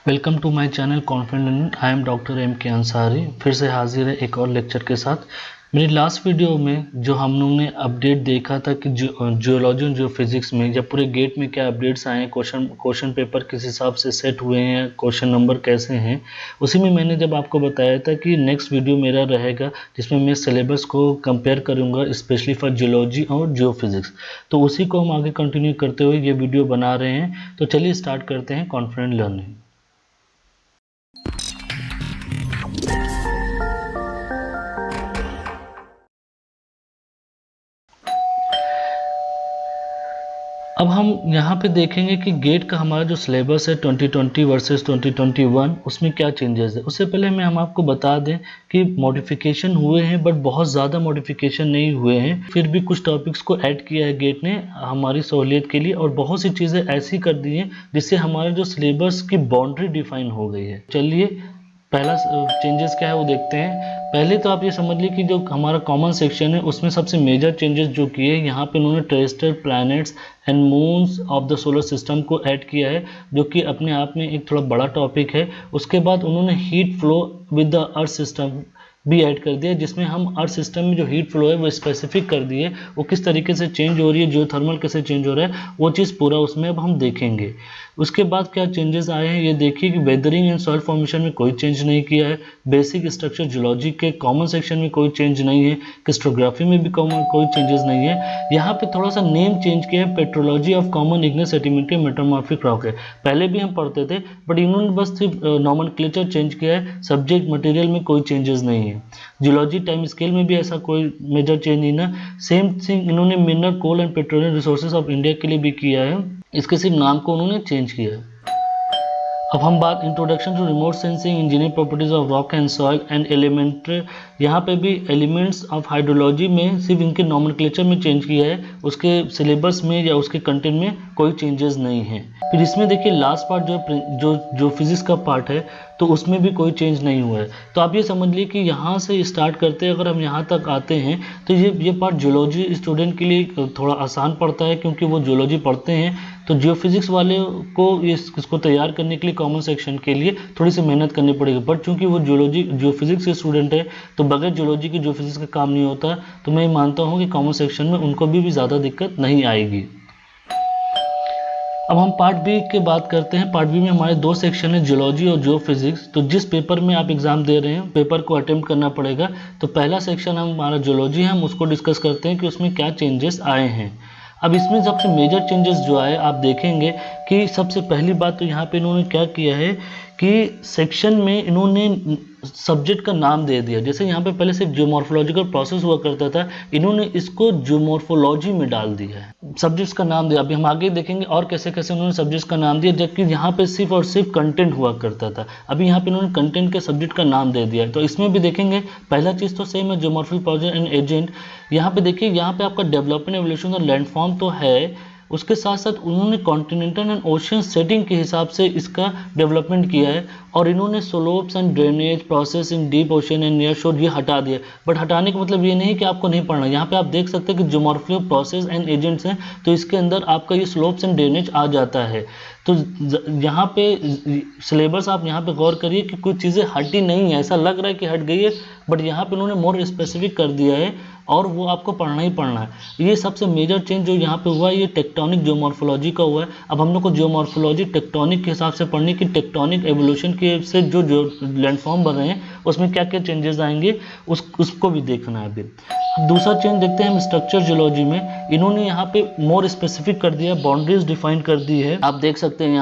Welcome to my channel confident learning. I am doctor M K Ansari. फिर से हाजिर है एक और लेक्चर के साथ। मेरी लास्ट वीडियो में जो हम लोगों ने अपडेट देखा था कि जियोलॉजी और जियोफिजिक्स में या पूरे गेट में क्या अपडेट्स आए हैं, क्वेश्चन पेपर किस हिसाब से सेट हुए हैं, क्वेश्चन नंबर कैसे हैं, उसी में मैंने जब आपको बताया था कि नेक्स्ट वीडियो मेरा रहेगा जिसमें मैं सिलेबस को कंपेयर करूँगा स्पेशली फॉर जियोलॉजी और जियोफिजिक्स। तो उसी को हम आगे कंटिन्यू करते हुए ये वीडियो बना रहे हैं। तो चलिए स्टार्ट करते हैं कॉन्फिडेंट लर्निंग। अब हम यहाँ पे देखेंगे कि गेट का हमारा जो सिलेबस है 2020 वर्सेस 2021 उसमें क्या चेंजेस है। उससे पहले हम आपको बता दें कि मॉडिफिकेशन हुए हैं, बट बहुत ज़्यादा मॉडिफिकेशन नहीं हुए हैं। फिर भी कुछ टॉपिक्स को ऐड किया है गेट ने हमारी सहूलियत के लिए, और बहुत सी चीज़ें ऐसी कर दी हैं जिससे हमारे जो सिलेबस की बाउंड्री डिफाइन हो गई है। चलिए पहला चेंजेस क्या है वो देखते हैं। पहले तो आप ये समझ लीजिए कि जो हमारा कॉमन सेक्शन है उसमें सबसे मेजर चेंजेस जो किए यहाँ पे उन्होंने terrestrial planets and moons of the solar system को ऐड किया है, जो कि अपने आप में एक थोड़ा बड़ा टॉपिक है। उसके बाद उन्होंने heat flow with the earth system भी ऐड कर दिया, जिसमें हम अर्थ सिस्टम में जो हीट फ्लो है वो स्पेसिफिक कर दिए, वो किस तरीके से चेंज हो रही है, जियोथर्मल कैसे चेंज हो रहा है, वो चीज़ पूरा उसमें अब हम देखेंगे। उसके बाद क्या चेंजेस आए हैं ये देखिए कि वेदरिंग एंड सॉइल फॉर्मेशन में कोई चेंज नहीं किया है। बेसिक स्ट्रक्चर जियोलॉजी के कॉमन सेक्शन में कोई चेंज नहीं है। क्रिस्टोग्राफी में भी कोई चेंजेस नहीं है। यहाँ पे थोड़ा सा नेम चेंज किया है, petrology of common igneous sedimentary metamorphic rock है। पहले भी हम पढ़ते थे, बट इन्होंने बस सिर्फ नॉमेनक्लेचर चेंज किया है, सब्जेक्ट मटेरियल में कोई चेंजेस नहीं है। जियोलॉजी टाइम स्केल में भी ऐसा कोई मेजर चेंज नहीं ना। सेम थिंग इन्होंने mineral coal and petroleum resources of India के लिए भी किया है, इसके सिर्फ नाम को उन्होंने चेंज किया है। अब हम बात introduction to remote sensing engineering properties of rock and soil and elementary, यहाँ पे भी एलिमेंट्स ऑफ हाइड्रोलॉजी में सिर्फ इनके नॉमेनक्लेचर में चेंज किया है, उसके सिलेबस में या उसके कंटेंट में कोई चेंजेस नहीं है। फिर इसमें देखिए लास्ट पार्ट जो फिजिक्स का पार्ट है तो उसमें भी कोई चेंज नहीं हुआ है। तो आप ये समझ लीजिए कि यहाँ से स्टार्ट करते हैं, अगर हम यहाँ तक आते हैं तो ये पार्ट जियोलॉजी स्टूडेंट के लिए थोड़ा आसान पड़ता है, क्योंकि वो जियोलॉजी पढ़ते हैं। तो जियोफिजिक्स वाले को इसको तैयार करने के लिए कॉमन सेक्शन के लिए थोड़ी सी मेहनत करनी पड़ेगी, बट चूंकि वो जियोफिजिक्स के स्टूडेंट है तो बगैर जियोलॉजी की जियोफिजिक्स का काम नहीं होता। तो मैं मानता हूँ कि कॉमन सेक्शन में उनको भी ज़्यादा दिक्कत नहीं आएगी। अब हम पार्ट बी की बात करते हैं। पार्ट बी में हमारे दो सेक्शन है, जियोलॉजी और जियोफिजिक्स। तो जिस पेपर में आप एग्जाम दे रहे हैं पेपर को अटेम्प्ट करना पड़ेगा। तो पहला सेक्शन हमारा जियोलॉजी है, हम उसको डिस्कस करते हैं कि उसमें क्या चेंजेस आए हैं। अब इसमें सबसे मेजर चेंजेस जो आए आप देखेंगे कि सबसे पहली बात तो यहाँ पे इन्होंने क्या किया है कि सेक्शन में इन्होंने सब्जेक्ट का नाम दे दिया। जैसे यहाँ पे पहले सिर्फ जियोमॉर्फोलॉजिकल प्रोसेस हुआ करता था, इन्होंने इसको जियोमॉर्फोलॉजी में डाल दिया है, सब्जेक्ट्स का नाम दिया। अभी हम आगे देखेंगे और कैसे कैसे उन्होंने सब्जेक्ट्स का नाम दिया, जबकि यहाँ पे सिर्फ और सिर्फ कंटेंट हुआ करता था। अभी यहाँ पे इन्होंने कंटेंट के सब्जेक्ट का नाम दे दिया है। तो इसमें भी देखेंगे पहला चीज़ तो सेम है, जियोमॉर्फिक प्रोजेक्ट एंड एजेंट। यहाँ पे देखिए यहाँ पे आपका डेवलपमेंट एवोल्यूशन और लैंडफॉर्म तो है, उसके साथ साथ उन्होंने कॉन्टिनेंटल एंड ओशियन सेटिंग के हिसाब से इसका डेवलपमेंट किया है। और इन्होंने slopes and drainage process in deep ocean and near शोर ये हटा दिया। बट हटाने का मतलब ये नहीं कि आपको नहीं पढ़ना। यहाँ पे आप देख सकते हैं कि जियोमॉर्फिक प्रोसेस एंड एजेंट्स हैं, तो इसके अंदर आपका ये स्लोप्स एंड ड्रेनेज आ जाता है। तो यहाँ पे सिलेबस आप यहाँ पे गौर करिए कि कुछ चीज़ें हटी नहीं है, ऐसा लग रहा है कि हट गई है, बट यहाँ पे उन्होंने मोर स्पेसिफिक कर दिया है और वो आपको पढ़ना ही पढ़ना है। ये सबसे मेजर चेंज जो यहाँ पे हुआ है ये टेक्टोनिक जियोमॉर्फोलॉजी का हुआ है। अब हम लोग को जियोमॉर्फोलॉजी टेक्टोनिक के हिसाब से पढ़नी कि टेक्टोनिक एवोल्यूशन के से जो लैंडफॉर्म बन रहे हैं उसमें क्या क्या चेंजेस आएंगे उसको भी देखना है। अभी दूसरा चेंज देखते हैं हम स्ट्रक्चर जियोलॉजी में। इन्होंने यहाँ पे मोर स्पेसिफिक कर दिया, बाउंड्रीज डिफाइन कर दी है। आप देख सकते हैं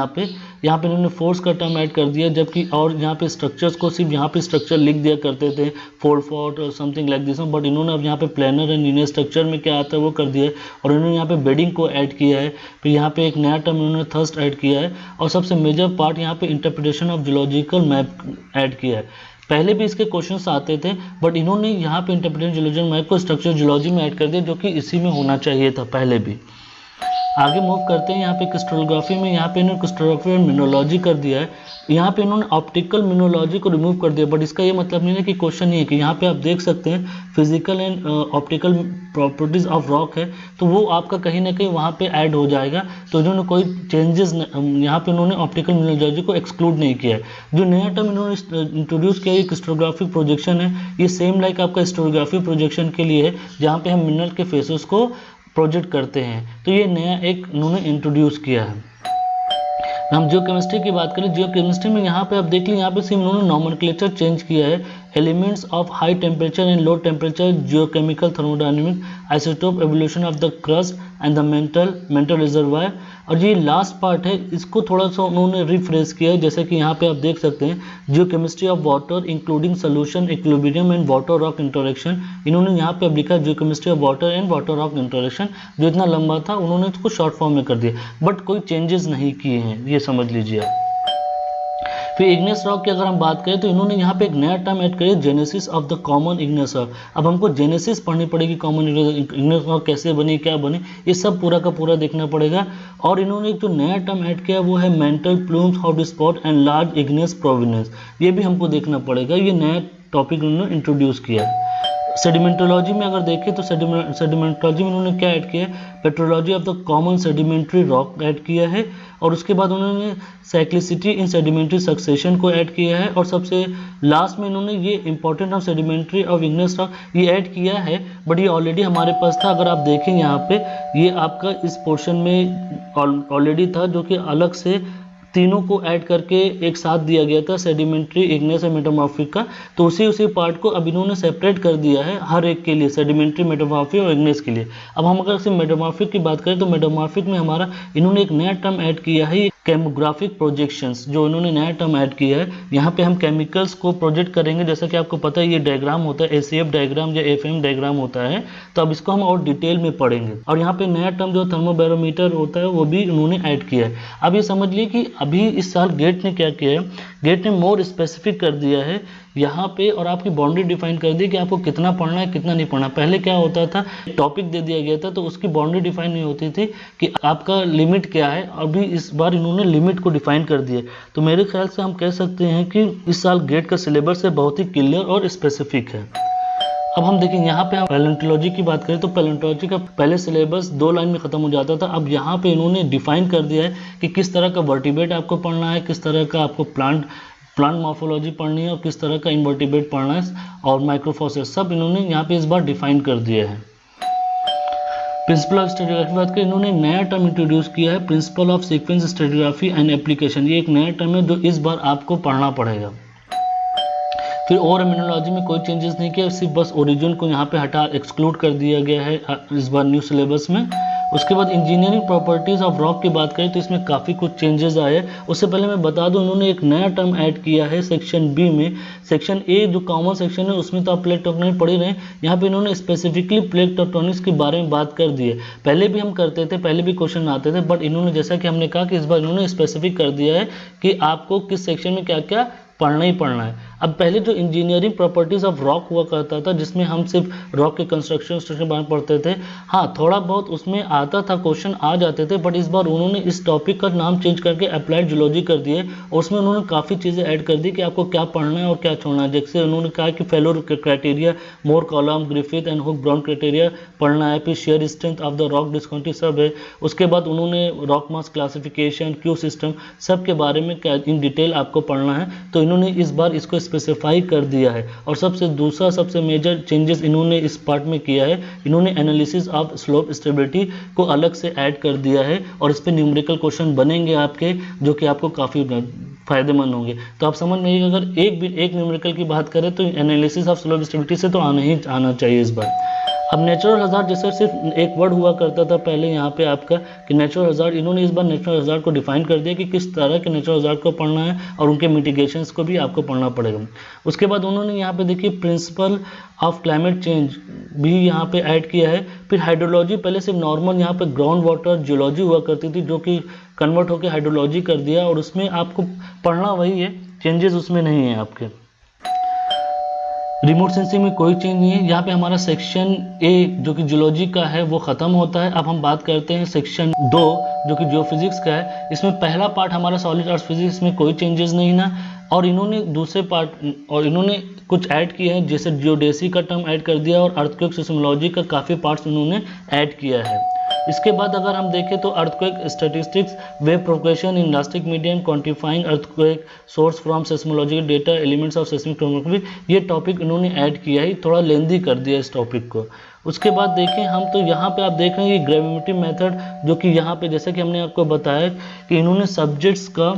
यहाँ पे इन्होंने फोर्स का टर्म ऐड कर दिया, जबकि और यहाँ पे स्ट्रक्चर्स को सिर्फ यहाँ पे स्ट्रक्चर लिख दिया करते थे, फोल्ड फॉर्ट और समथिंग लाइक दिस, बट इन्होंने अब यहाँ पे प्लानर एंड लीनियर स्ट्रक्चर में क्या आता है वो कर दिया है। और इन्होंने यहाँ पे बेडिंग को ऐड किया है। फिर यहाँ पे एक नया टर्म इन्होंने थर्स्ट ऐड किया है। और सबसे मेजर पार्ट यहाँ पे interpretation of geological map add किया है। पहले भी इसके क्वेश्चंस आते थे, बट इन्होंने यहाँ पे इंटरप्रिटेशन जियोलॉजिकल मैप को स्ट्रक्चर जियोलॉजी में ऐड कर दिया, जो कि इसी में होना चाहिए था पहले भी। आगे मूव करते हैं यहाँ पे क्रिस्टलोग्राफी में। यहाँ पे इन्होंने क्रिस्टलोग्राफी और मिनोलॉजी कर दिया है। यहाँ पे इन्होंने ऑप्टिकल मिनोलॉजी को रिमूव कर दिया, बट इसका ये मतलब नहीं है कि क्वेश्चन नहीं है कि यहाँ पे आप देख सकते हैं physical and optical properties of rock है, तो वो आपका कहीं ना कहीं वहाँ पे ऐड हो जाएगा। तो इन्होंने कोई चेंजेस यहाँ पे उन्होंने ऑप्टिकल मिनोलॉजी को एक्सक्लूड नहीं किया है। जो नया टर्म इन्होंने इंट्रोड्यूस किया है क्रिस्टलोग्राफिक प्रोजेक्शन है, ये सेम लाइक आपका हिस्टोग्राफी प्रोजेक्शन के लिए है, जहाँ पे हम मिनरल के फेसेस को प्रोजेक्ट करते हैं। तो ये नया एक उन्होंने इंट्रोड्यूस किया है। हम जियोकेमिस्ट्री की बात करें, जियोकेमिस्ट्री में यहाँ पे आप देख लीजिए, यहाँ पे सिर्फ उन्होंने नॉमेनक्लेचर चेंज किया है। Elements of high temperature and low temperature, geochemical thermodynamic, isotope evolution of the crust and the mental reservoir. और ये लास्ट पार्ट है, इसको थोड़ा सा उन्होंने रिफ्रेश किया है, जैसे कि यहाँ पे आप देख सकते हैं geochemistry of water including solution equilibrium and water rock interaction. इन्होंने यहाँ पे अब लिखा geochemistry of water and water rock interaction. जो इतना लंबा था उन्होंने इसको शॉर्ट फॉर्म में कर दिया, बट कोई चेंजेस नहीं किए हैं, ये समझ लीजिए आप। फिर इग्नेस रॉक की अगर हम बात करें तो इन्होंने यहाँ पे एक नया टर्म ऐड किया, genesis of the common igneous rock. अब हमको जेनेसिस पढ़नी पड़ेगी, कॉमन इग्नेस रॉक कैसे बनी, क्या बनी, ये सब पूरा का पूरा देखना पड़ेगा। और इन्होंने एक जो नया टर्म ऐड किया वो है mental plumes hot spot and large igneous provenance, ये भी हमको देखना पड़ेगा। ये नया टॉपिक उन्होंने इंट्रोड्यूस किया है। सेडिमेंटोलॉजी में अगर देखें तो सेडिमेंटोलॉजी में उन्होंने क्या ऐड किया है, petrology of the common sedimentary rock add किया है। और उसके बाद उन्होंने साइक्लिसिटी इन सेडिमेंट्री सक्सेशन को ऐड किया है। और सबसे लास्ट में इन्होंने ये important of sedimentary of igneous rock ये ऐड किया है, बट ये ऑलरेडी हमारे पास था। अगर आप देखें यहाँ पे ये आपका इस पोर्शन में ऑलरेडी था, जो कि अलग से तीनों को ऐड करके एक साथ दिया गया था, सेडिमेंट्री, इग्नेस और मेटामॉर्फिक का। तो उसी पार्ट को अब इन्होंने सेपरेट कर दिया है हर एक के लिए, सेडिमेंट्री, मेटामॉर्फिक और इग्नेस के लिए। अब हम अगर सिर्फ मेटामॉर्फिक की बात करें तो मेटामॉर्फिक में हमारा इन्होंने एक नया टर्म ऐड किया है, केमोग्राफिक प्रोजेक्शंस। जो इन्होंने नया टर्म ऐड किया है, यहाँ पे हम केमिकल्स को प्रोजेक्ट करेंगे। जैसा कि आपको पता है ये डायग्राम होता है, ACF डायग्राम या FM डायग्राम होता है, तो अब इसको हम और डिटेल में पढ़ेंगे। और यहाँ पे नया टर्म जो थर्मोबैरोमीटर होता है वो भी उन्होंने ऐड किया है। अब ये समझ लिए कि अभी इस साल गेट ने क्या किया है, गेट ने मोर स्पेसिफिक कर दिया है यहाँ पे, और आपकी बाउंड्री डिफाइन कर दी कि आपको कितना पढ़ना है कितना नहीं पढ़ना। पहले क्या होता था, टॉपिक दे दिया गया था तो उसकी बाउंड्री डिफाइन नहीं होती थी कि आपका लिमिट क्या है। अभी इस बार इन्होंने लिमिट को डिफाइन कर दिया, तो मेरे ख्याल से हम कह सकते हैं कि इस साल गेट का सिलेबस है बहुत ही क्लियर और स्पेसिफिक है। अब हम देखेंगे यहाँ पे हम पैलेंटोलॉजी की बात करें तो पैलेंटोलॉजी का पहले सिलेबस 2 लाइन में खत्म हो जाता था। अब यहाँ पे इन्होंने डिफाइन कर दिया है कि किस तरह का वर्टिब्रेट आपको पढ़ना है, किस तरह का आपको प्लांट मॉर्फोलॉजी पढ़नी है, और किस तरह का इन्वर्टिब्रेट पढ़ना है, और माइक्रोफॉसेस, सब इन्होंने यहाँ पे इस बार डिफाइन कर दिया है। प्रिंसिपल ऑफ स्टेडियोग्राफी की बात करें, इन्होंने नया टर्म इंट्रोड्यूस किया है, principle of sequence stratigraphy and application. ये एक नया टर्म है जो इस बार आपको पढ़ना पड़ेगा। फिर और मिनोलॉजी में कोई चेंजेस नहीं किया, सिर्फ बस ओरिजिन को यहाँ पे हटा एक्सक्लूड कर दिया गया है इस बार न्यू सिलेबस में। उसके बाद इंजीनियरिंग प्रॉपर्टीज़ ऑफ रॉक की बात करें तो इसमें काफ़ी कुछ चेंजेस आए। उससे पहले मैं बता दूं उन्होंने एक नया टर्म ऐड किया है सेक्शन बी में। सेक्शन ए जो कॉमन सेक्शन है उसमें तो आप प्लेट टेक्टोनिक्स पढ़ ही रहे हैं, यहाँ पे इन्होंने स्पेसिफिकली प्लेट टेक्टोनिक्स के बारे में बात कर दी है। पहले भी हम करते थे, पहले भी क्वेश्चन आते थे, बट इन्होंने जैसा कि हमने कहा कि इस बार इन्होंने स्पेसिफिक कर दिया है कि आपको किस सेक्शन में क्या क्या पढ़ना ही पढ़ना है। अब पहले जो इंजीनियरिंग प्रॉपर्टीज ऑफ रॉक हुआ करता था जिसमें हम सिर्फ रॉक के कंस्ट्रक्शन के बारे में पढ़ते थे, हाँ थोड़ा बहुत उसमें आता था, क्वेश्चन आ जाते थे, बट इस बार उन्होंने इस टॉपिक का नाम चेंज करके अप्लाइड जियोलॉजी कर दिए और उसमें उन्होंने काफ़ी चीज़ें ऐड कर दी कि आपको क्या पढ़ना है और क्या छोड़ना है। जैसे उन्होंने कहा कि failure criteria, Mohr Coulomb, Griffith and Hoek Brown criteria पढ़ना है, फिर shear strength of the rock discontinuity सब है। उसके बाद उन्होंने rock mass classification, Q system, सब के बारे में इन डिटेल आपको पढ़ना है, तो इन्होंने इस बार इसको स्पेसिफाई कर दिया है। और सबसे मेजर चेंजेस इन्होंने इस पार्ट में किया है, इन्होंने एनालिसिस ऑफ स्लोप स्टेबिलिटी को अलग से ऐड कर दिया है और इस पे न्यूमेरिकल क्वेश्चन बनेंगे आपके, जो कि आपको काफ़ी फायदेमंद होंगे। तो आप समझ में अगर एक न्यूमेरिकल की बात करें तो एनालिसिस ऑफ स्लोप स्टेबिलिटी से तो आना चाहिए इस बार। अब नेचुरल हज़ार्ड जैसे सिर्फ एक वर्ड हुआ करता था पहले यहाँ पे आपका कि नेचुरल हज़ार्ड, इन्होंने इस बार नेचुरल हज़ार्ड को डिफाइन कर दिया कि किस तरह के नेचुरल हज़ार्ड को पढ़ना है और उनके मिटिगेशंस को भी आपको पढ़ना पड़ेगा। उसके बाद उन्होंने यहाँ पे देखिए प्रिंसिपल ऑफ क्लाइमेट चेंज भी यहाँ पे ऐड किया है। फिर हाइड्रोलॉजी, पहले सिर्फ नॉर्मल यहाँ पे ग्राउंड वाटर जियोलॉजी हुआ करती थी, जो कि कन्वर्ट होकर हाइड्रोलॉजी कर दिया और उसमें आपको पढ़ना वही है, चेंजेस उसमें नहीं है आपके। रिमोट सेंसिंग में कोई चेंज नहीं है। यहाँ पे हमारा सेक्शन ए जो कि जियोलॉजी का है वो ख़त्म होता है। अब हम बात करते हैं सेक्शन 2 जो कि जियोफिजिक्स का है। इसमें पहला पार्ट हमारा सॉलिड अर्थ फिजिक्स में कोई चेंजेस नहीं ना, और इन्होंने दूसरे पार्ट और इन्होंने कुछ ऐड किया है, जैसे जियोडेसी का टर्म ऐड कर दिया और अर्थक्वेक सिस्मोलॉजी का काफ़ी पार्ट्स इन्होंने ऐड किया है। इसके बाद अगर हम देखें तो earthquake statistics, wave progression in elastic medium, quantifying earthquake source from seismological data, elements of seismic tomography, ये टॉपिक इन्होंने ऐड किया है, थोड़ा लेंदी कर दिया इस टॉपिक को। उसके बाद देखें हम तो यहाँ पे आप देख रहे हैं कि ग्रेविमेट्री मेथड, जो कि यहाँ पे जैसे कि हमने आपको बताया कि इन्होंने सब्जेक्ट्स का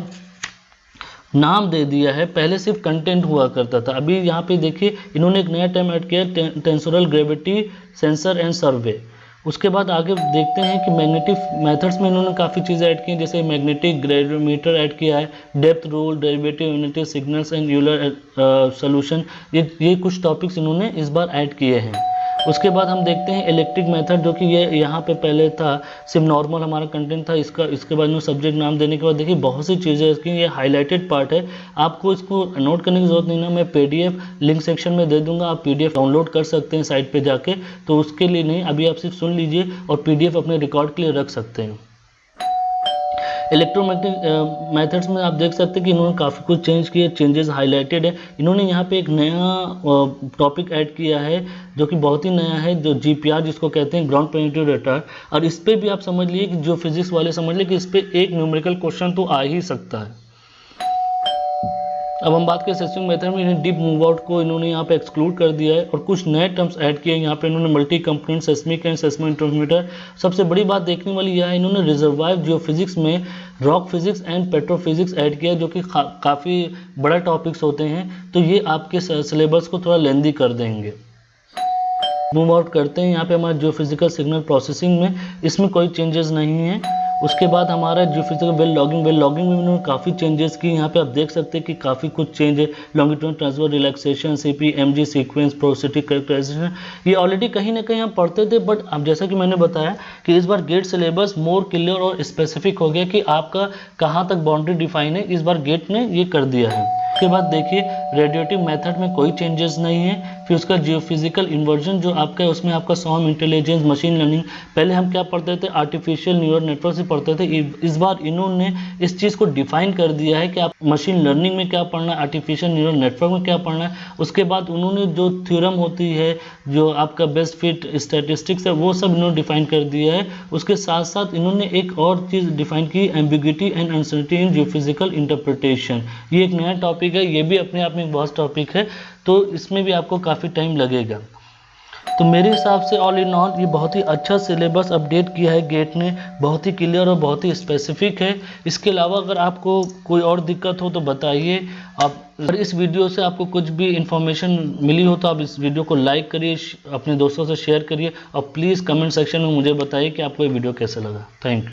नाम दे दिया है, पहले सिर्फ कंटेंट हुआ करता था। अभी यहाँ पे देखिए इन्होंने एक नया टर्म ऐड किया, टेंसोरल ग्रेविटी सेंसर एंड सर्वे। उसके बाद आगे देखते हैं कि मैग्नेटिक मेथड्स में इन्होंने काफ़ी चीज़ें ऐड की हैं, जैसे मैग्नेटिक ग्रेविमीटर ऐड किया है, depth rule, derivative unity, signals and Euler solution, ये कुछ टॉपिक्स इन्होंने इस बार ऐड किए हैं। उसके बाद हम देखते हैं इलेक्ट्रिक मेथड, जो कि ये यहाँ पे पहले था सिर्फ नॉर्मल हमारा कंटेंट था, इसके बाद में सब्जेक्ट नाम देने के बाद देखिए बहुत सी चीज़ें इसकी, ये हाईलाइटेड पार्ट है, आपको इसको नोट करने की जरूरत नहीं ना, मैं पीडीएफ लिंक सेक्शन में दे दूंगा, आप पीडीएफ डाउनलोड कर सकते हैं साइट पे जाके, तो उसके लिए नहीं, अभी आप सिर्फ सुन लीजिए और पीडीएफ अपने रिकॉर्ड के लिए रख सकते हैं। इलेक्ट्रोमैग्नेटिक मेथड्स में आप देख सकते हैं कि इन्होंने काफ़ी कुछ चेंज किया, चेंजेस हाईलाइटेड है। इन्होंने यहाँ पे एक नया टॉपिक ऐड किया है जो कि बहुत ही नया है, जो जीपीआर जिसको कहते हैं, ग्राउंड पेनिट्रेटिव रडार, और इस पर भी आप समझ लिए कि जो फिजिक्स वाले समझ लिए कि इस पर एक न्यूमेरिकल क्वेश्चन तो आ ही सकता है। अब हम बात करें सेस्मिक मेथड में, इन्हें डीप मूव आउट को इन्होंने यहाँ पे एक्सक्लूड कर दिया है और कुछ नए टर्म्स ऐड किए हैं। यहाँ पे इन्होंने मल्टी कंपोनेंट सेस्मिक एंड सेस्मोइंटरमीटर। सबसे बड़ी बात देखने वाली यह है, इन्होंने रिजर्वायर जियोफिजिक्स में रॉक फिजिक्स एंड पेट्रोफिजिक्स ऐड किया, जो कि काफ़ी बड़ा टॉपिक्स होते हैं, तो ये आपके सिलेबस को थोड़ा लेंदी कर देंगे। मूव आउट करते हैं यहाँ पे हमारा जियोफिजिकल सिग्नल प्रोसेसिंग में, इसमें कोई चेंजेस नहीं है। उसके बाद हमारा जियोफिजिकल वेल लॉगिंग में इन्होंने काफ़ी चेंजेस की, यहाँ पे आप देख सकते हैं कि काफ़ी कुछ चेंज है, longitudinal transfer, relaxation, CP, MG sequence, prosthetic characterisation, ये ऑलरेडी कहीं ना कहीं हम पढ़ते थे, बट अब जैसा कि मैंने बताया कि इस बार गेट सिलेबस मोर क्लियर और स्पेसिफिक हो गया कि आपका कहाँ तक बाउंड्री डिफाइन है, इस बार गेट ने ये कर दिया है। उसके बाद देखिए रेडिएटिव मेथड में कोई चेंजेस नहीं है। फिर उसका जियोफिजिकल इन्वर्जन जो आपका है, उसमें आपका सॉम इंटेलिजेंस, मशीन लर्निंग, पहले हम क्या पढ़ते थे, आर्टिफिशियल न्यूरल नेटवर्क से पढ़ते थे, इस बार इन्होंने इस चीज़ को डिफाइन कर दिया है कि आप मशीन लर्निंग में क्या पढ़ना है, आर्टिफिशियल न्यूरल नेटवर्क में क्या पढ़ना है। उसके बाद उन्होंने जो थ्योरम होती है, जो आपका बेस्ट फिट स्टैटिस्टिक्स है, वो सब इन्होंने डिफाइन कर दिया है। उसके साथ साथ इन्होंने एक और चीज़ डिफाइन की, ambiguity and uncertainty in geophysical interpretation, ये एक नया टॉपिक है, ये भी अपने आप में एक बहुत टॉपिक है, तो इसमें भी आपको काफ़ी टाइम लगेगा। तो मेरे हिसाब से ऑल इन ऑल ये बहुत ही अच्छा सिलेबस अपडेट किया है गेट ने, बहुत ही क्लियर और बहुत ही स्पेसिफिक है। इसके अलावा अगर आपको कोई और दिक्कत हो तो बताइए। आप अगर इस वीडियो से आपको कुछ भी इन्फॉर्मेशन मिली हो तो आप इस वीडियो को लाइक करिए, अपने दोस्तों से शेयर करिए और प्लीज़ कमेंट सेक्शन में मुझे बताइए कि आपको ये वीडियो कैसा लगा। Thank you.